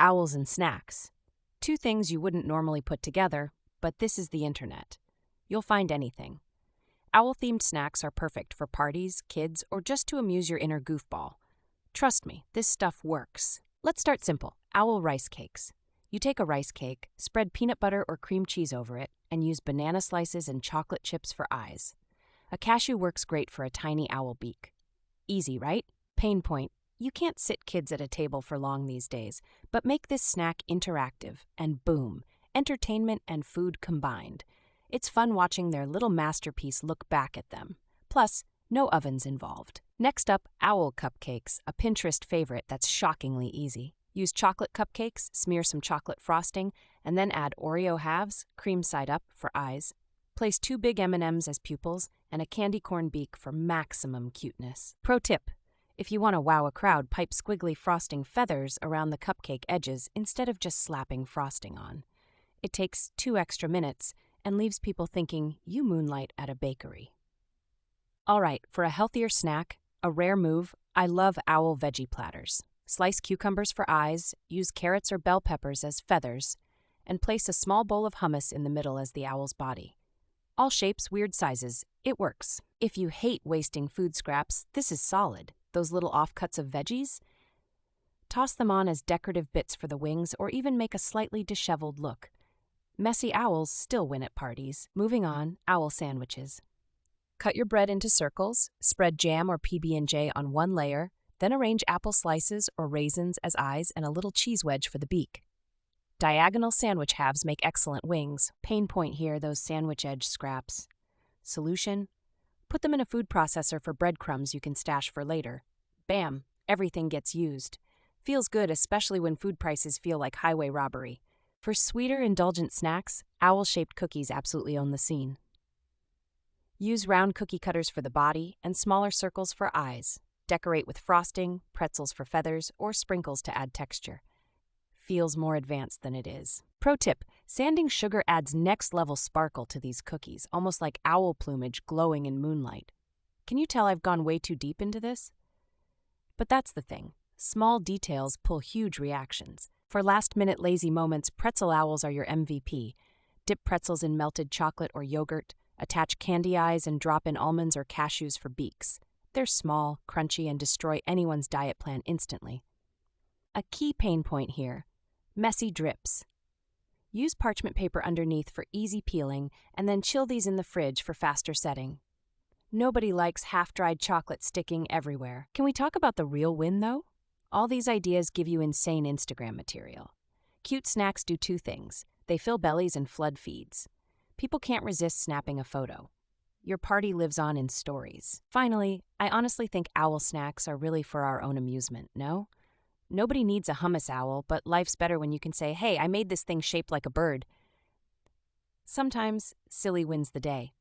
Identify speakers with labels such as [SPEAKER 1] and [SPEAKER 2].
[SPEAKER 1] Owls and snacks. Two things you wouldn't normally put together, but this is the internet. You'll find anything. Owl-themed snacks are perfect for parties, kids, or just to amuse your inner goofball. Trust me, this stuff works. Let's start simple. Owl rice cakes. You take a rice cake, spread peanut butter or cream cheese over it, and use banana slices and chocolate chips for eyes. A cashew works great for a tiny owl beak. Easy, right? Pain point. You can't sit kids at a table for long these days, but make this snack interactive, and boom, entertainment and food combined. It's fun watching their little masterpiece look back at them. Plus, no ovens involved. Next up, owl cupcakes, a Pinterest favorite that's shockingly easy. Use chocolate cupcakes, smear some chocolate frosting, and then add Oreo halves, cream side up for eyes. Place 2 big M&Ms as pupils and a candy corn beak for maximum cuteness. Pro tip: if you want to wow a crowd, pipe squiggly frosting feathers around the cupcake edges instead of just slapping frosting on. It takes 2 extra minutes and leaves people thinking you moonlight at a bakery. All right, for a healthier snack, a rare move, I love owl veggie platters. Slice cucumbers for eyes, use carrots or bell peppers as feathers, and place a small bowl of hummus in the middle as the owl's body. All shapes, weird sizes, it works. If you hate wasting food scraps, this is solid. Those little offcuts of veggies? Toss them on as decorative bits for the wings or even make a slightly disheveled look. Messy owls still win at parties. Moving on, owl sandwiches. Cut your bread into circles, spread jam or PB&J on one layer, then arrange apple slices or raisins as eyes and a little cheese wedge for the beak. Diagonal sandwich halves make excellent wings. Pain point here, those sandwich edge scraps. Solution: put them in a food processor for breadcrumbs you can stash for later. Bam, everything gets used. Feels good, especially when food prices feel like highway robbery. For sweeter, indulgent snacks, owl-shaped cookies absolutely own the scene. Use round cookie cutters for the body and smaller circles for eyes. Decorate with frosting, pretzels for feathers, or sprinkles to add texture. Feels more advanced than it is. Pro tip: sanding sugar adds next-level sparkle to these cookies, almost like owl plumage glowing in moonlight. Can you tell I've gone way too deep into this? But that's the thing. Small details pull huge reactions. For last-minute lazy moments, pretzel owls are your MVP. Dip pretzels in melted chocolate or yogurt, attach candy eyes, and drop in almonds or cashews for beaks. They're small, crunchy, and destroy anyone's diet plan instantly. A key pain point here: messy drips. Use parchment paper underneath for easy peeling, and then chill these in the fridge for faster setting. Nobody likes half-dried chocolate sticking everywhere. Can we talk about the real win, though? All these ideas give you insane Instagram material. Cute snacks do 2 things. They fill bellies and flood feeds. People can't resist snapping a photo. Your party lives on in stories. Finally, I honestly think owl snacks are really for our own amusement, no? Nobody needs a hummus owl, but life's better when you can say, hey, I made this thing shaped like a bird. Sometimes, silly wins the day.